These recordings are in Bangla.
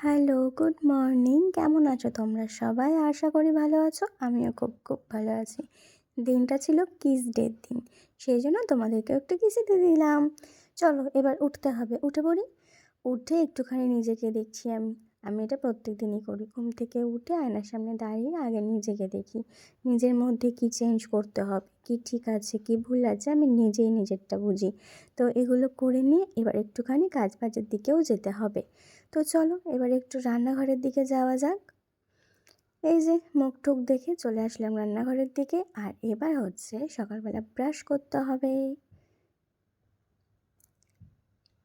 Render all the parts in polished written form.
Hello, good morning. কেমন আছো তোমরা সবাই? আশা করি ভালো আছো। আমিও খুব খুব ভালো আছি। দিনটা ছিল কিস ডের দিন, সেই জন্য তোমাদেরকেও একটু কিস দিয়ে দিলাম। চলো এবার উঠতে হবে, উঠে পড়ি। উঠে একটুখানি নিজেকে দেখছি আমি। আমি এটা প্রত্যেক দিনই করি। ঘুম থেকে উঠে আয়নার সামনে দাঁড়িয়ে আগে নিজেকে দেখি, নিজের মধ্যে কি চেঞ্জ করতে হবে, কি ঠিক আছে কি ভুল আছে, আমি নিজেই নিজেরটা বুঝি। তো এগুলো করে নিয়ে এবার একটুখানি কাজবাজের দিকেও যেতে হবে। তো চলো এবার একটু রান্নাঘরের দিকে যাওয়া যাক। এই যে মুখ টুক দেখে চলে আসলাম রান্নাঘরের দিকে। আর এবার হচ্ছে সকালবেলা ব্রাশ করতে হবে।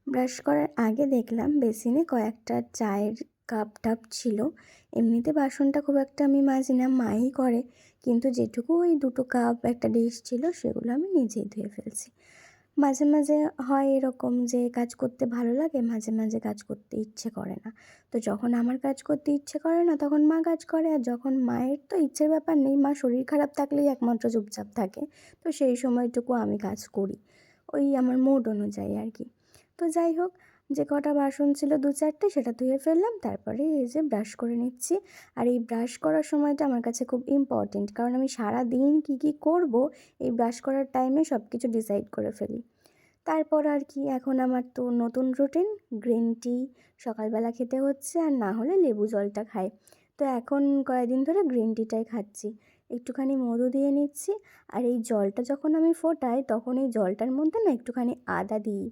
ব্রাশ করার আগে দেখলাম বেসিনে কয়েকটা চায়ের কাপ টাপ ছিল। এমনিতে বাসনটা খুব একটা আমি মাজি না, মাই করে, কিন্তু যেটুকু ওই দুটো কাপ একটা ডিশ ছিল সেগুলো আমি নিজেই ধুয়ে ফেলছি। মাঝে মাঝে হয় এরকম যে কাজ করতে ভালো লাগে, মাঝে মাঝে কাজ করতে ইচ্ছে করে না। তো যখন আমার কাজ করতে ইচ্ছে করে না তখন মা কাজ করে, আর যখন মায়ের তো ইচ্ছের ব্যাপার নেই, মা শরীর খারাপ থাকলেই একমাত্র চুপচাপ থাকে, তো সেই সময়টুকু আমি কাজ করি, ওই আমার মুড অনুযায়ী আর কি। তো যাই হোক, যে কটা বাসন ছিল দু চারটে সেটা ধুয়ে ফেললাম, তারপরে এই যে ব্রাশ করে নিচ্ছি। আর এই ব্রাশ করার সময়টা আমার কাছে খুব ইম্পর্টেন্ট, কারণ আমি সারা দিন কী কী করবো এই ব্রাশ করার টাইমে সব কিছু ডিসাইড করে ফেলি। তারপর আর কি, এখন আমার তো নতুন রুটিন, গ্রিন টি সকালবেলা খেতে হচ্ছে, আর না হলে লেবু জলটা খাই। তো এখন কয়েকদিন ধরে গ্রিন টিটাই খাচ্ছি, একটুখানি মধু দিয়ে নিচ্ছি। আর এই জলটা যখন আমি ফোটাই তখন এই জলটার মধ্যে না একটুখানি আদা দিই,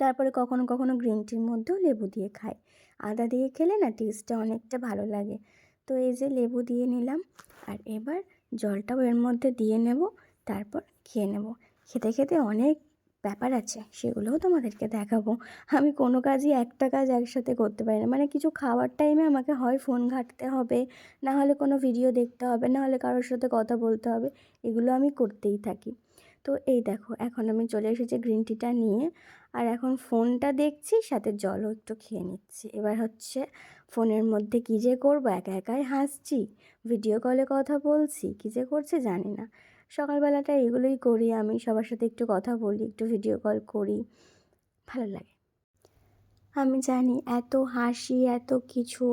তারপরে কখনো কখনো গ্রিন টির মধ্যেও লেবু দিয়ে খাই। আদা দিয়ে খেলে না টেস্টটা অনেকটা ভালো লাগে। তো এই যে লেবু দিয়ে নিলাম, আর এবার জলটাও এর মধ্যে দিয়ে নেব, তারপর খেয়ে নেব। খেতে খেতে অনেক ব্যাপার আছে, সেগুলোও তোমাদেরকে দেখাবো। আমি কোনো কাজই একটা কাজ একসাথে করতে পারি না, মানে কিছু খাওয়ার টাইমে আমাকে হয় ফোন ঘাঁটতে হবে, না হলে কোনো ভিডিও দেখতে হবে, না হলে কারোর সাথে কথা বলতে হবে, এগুলো আমি করতেই থাকি। তো এই দেখো এখন আমি চলে এসেছি গ্রিন টিটা নিয়ে, আর এখন ফোনটা দেখছি, সাথে জলও একটু খেয়ে নিচ্ছি। এবার হচ্ছে ফোনের মধ্যে কী যে করবো, একা একাই হাসছি, ভিডিও কলে কথা বলছি, কী যে করছে জানি না। সকালবেলাটা এগুলোই করি আমি, সবার সাথে একটু কথা বলি, একটু ভিডিও কল করি, ভালো লাগে। আমি জানি এত হাসি এত কিছু,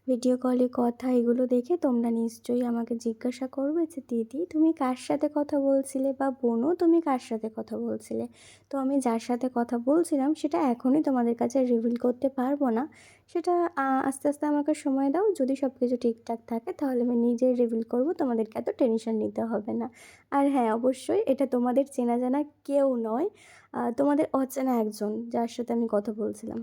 ভিডিও কলে কথা, এগুলো দেখে তোমরা নিশ্চয়ই আমাকে জিজ্ঞাসা করবে যে দিদি তুমি কার সাথে কথা বলছিলে, বা বোনও তুমি কার সাথে কথা বলছিলে। তো আমি যার সাথে কথা বলছিলাম সেটা এখনই তোমাদের কাছে রিভিল করতে পারবো না, সেটা আস্তে আস্তে আমাকে সময় দাও। যদি সব কিছু ঠিকঠাক থাকে তাহলে আমি নিজেই রিভিল করবো, তোমাদেরকে এত টেনশন নিতে হবে না। আর হ্যাঁ, অবশ্যই এটা তোমাদের চেনা জানা কেউ নয়, তোমাদের অচেনা একজন যার সাথে আমি কথা বলছিলাম।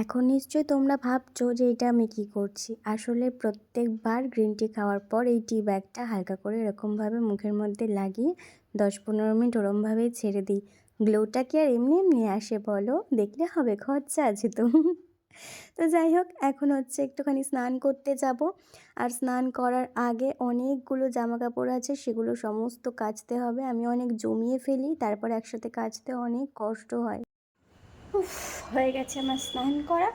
এখন নিশ্চয়ই তোমরা ভাবছো যে এটা আমি কী করছি। আসলে প্রত্যেকবার গ্রিন টি খাওয়ার পর এই টি ব্যাগটা হালকা করে এরকমভাবে মুখের মধ্যে লাগিয়ে 10-15 মিনিট ওরমভাবেই ছেড়ে দিই। গ্লোটা কি আর এমনি এমনি আসে বলো? দেখলে হবে, খরচা আছে তো। তো যাই হোক, এখন হচ্ছে একটুখানি স্নান করতে যাব। আর স্নান করার আগে অনেকগুলো জামা কাপড় আছে, সেগুলো সমস্ত কাচতে হবে। আমি অনেক জমিয়ে ফেলি, তারপর একসাথে কাচতে অনেক কষ্ট হয়। উফ, হয়ে গেছে আমার স্নান করা।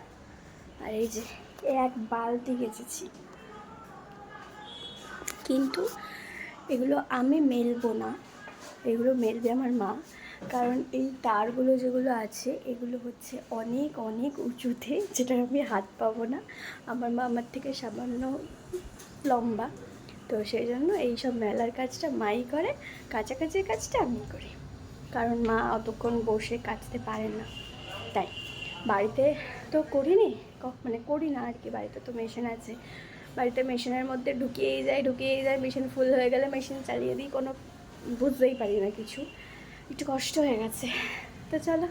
আর এই যে এক বালতি গেছেছি, কিন্তু এগুলো আমি মেলবো না, এগুলো মেলবে আমার মা। কারণ এই তারগুলো যেগুলো আছে এগুলো হচ্ছে অনেক অনেক উঁচুতে, যেটা আমি হাত পাবো না। আমার মা আমার থেকে সামান্য লম্বা, তো সেই জন্য এই সব মেলার কাজটা মাই করে, কাছাকাছির কাজটা আমি করি, কারণ মা অতক্ষণ বসে কাচতে পারে না। তাই বাড়িতে তো করিনি, মানে করি না আর কি। বাড়িতে তো মেশিন আছে, বাড়িতে মেশিনের মধ্যে ঢুকিয়েই যায়, মেশিন ফুল হয়ে গেলে মেশিন চালিয়ে দিই, কোনো বুঝতেই পারি না কিছু। একটু কষ্ট হয়ে গেছে। তো চলো,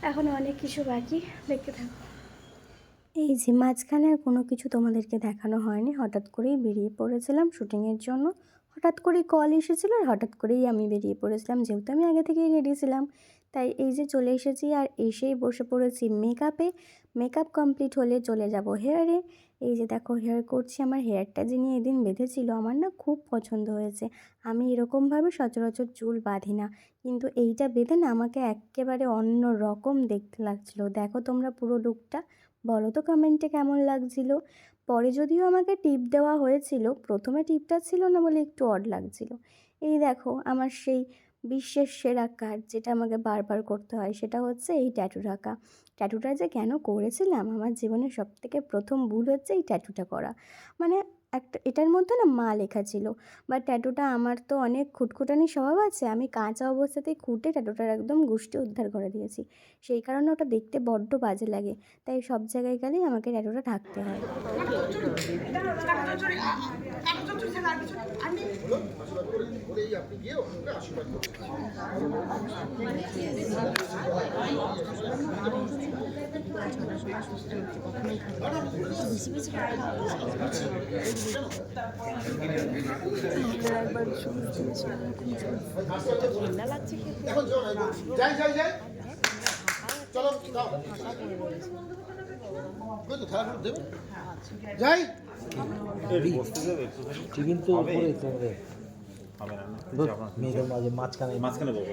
এখনও অনেক কিছু বাকি, দেখতে থাকো। এই যে মাঝখানে আর কোনো কিছু তোমাদেরকে দেখানো হয়নি, হঠাৎ করেই বেরিয়ে পড়েছিলাম শ্যুটিংয়ের জন্য। হঠাৎ করেই কল এসেছিলো আর হঠাৎ করেই আমি বেরিয়ে পড়েছিলাম, যেহেতু আমি আগে থেকেই রেডি ছিলাম। তাই এই যে চলে এসেছি আর এসেই বসে পড়েছি মেকআপে। মেকআপ কমপ্লিট হলে চলে যাব হেয়ারে। এই যে দেখো হেয়ার করছি। আমার হেয়ারটা যিনি এদিন বেঁধেছিল আমার না খুব পছন্দ হয়েছে। আমি এরকমভাবে সচরাচর চুল বাঁধি না, কিন্তু এইটা বেঁধে না আমাকে এক্কেবারে অন্য রকম দেখতে লাগছিলো। দেখো তোমরা পুরো লুকটা, বলো তো কমেন্টে কেমন লাগছিল। পরে যদিও আমাকে টিপ দেওয়া হয়েছিল, প্রথমে টিপটা ছিল না বলে একটু অড লাগছিল। এই দেখো আমার সেই বিশ্বের সেরা কাজ, যেটা আমাকে বারবার করতে হয়, সেটা হচ্ছে এই ট্যাটু আঁকা। ট্যাটুটা যে কেন করেছিলাম, আমার জীবনের সবথেকে প্রথম ভুল হচ্ছে এই ট্যাটুটা করা। মানে একটা এটার মধ্যে না মা লেখা ছিল, বাট ট্যাটুটা আমার তো অনেক খুঁতখুঁটানি স্বভাব আছে, আমি কাঁচা অবস্থাতেই খুঁটে ট্যাটুটার একদম গুষ্টি উদ্ধার করে দিয়েছি। সেই কারণে ওটা দেখতে বড্ড বাজে লাগে, তাই সব জায়গায় গেলেই আমাকে ট্যাটুটা ঢাকতে হয়। যাই টিফিন তো উপরে তোমাদের মেয়েদের মাঝে মাঝখানে মাঝখানে বলবো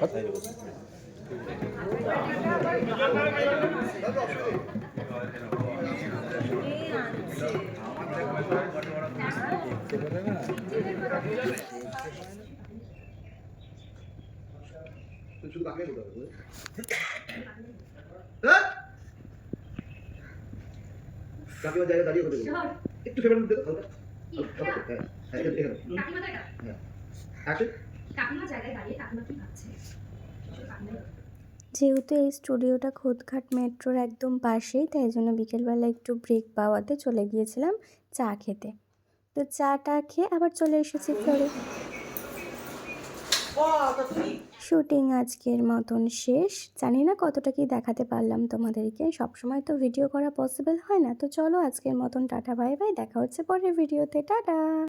কাকিমা জায়গায় দাঁড়িয়ে কথা বলবো একটু ফেভার মধ্যে হালকা হ্যাঁ হ্যাঁ এটা দেখে নাও কাকিমা জায়গা হ্যাঁ অ্যাকশন কাকিমা জায়গায় দাঁড়িয়ে কাকিমা কি ভাবছে। যেহেতু এই স্টুডিওটা খুদঘাট মেট্রোর একদম পাশেই, তাই জন্য বিকেলবেলা একটু ব্রেক পাওয়াতে চলে গিয়েছিলাম চা খেতে। তো চাটা খেয়ে আবার চলে এসেছি ফ্লোরে। শুটিং আজকের মতন শেষ। জানি না কতটা কি দেখাতে পারলাম তোমাদেরকে, সবসময় তো ভিডিও করা পসিবল হয় না। তো চলো আজকের মতন টাটা বাই বাই, দেখা হচ্ছে পরের ভিডিওতে, টাটা।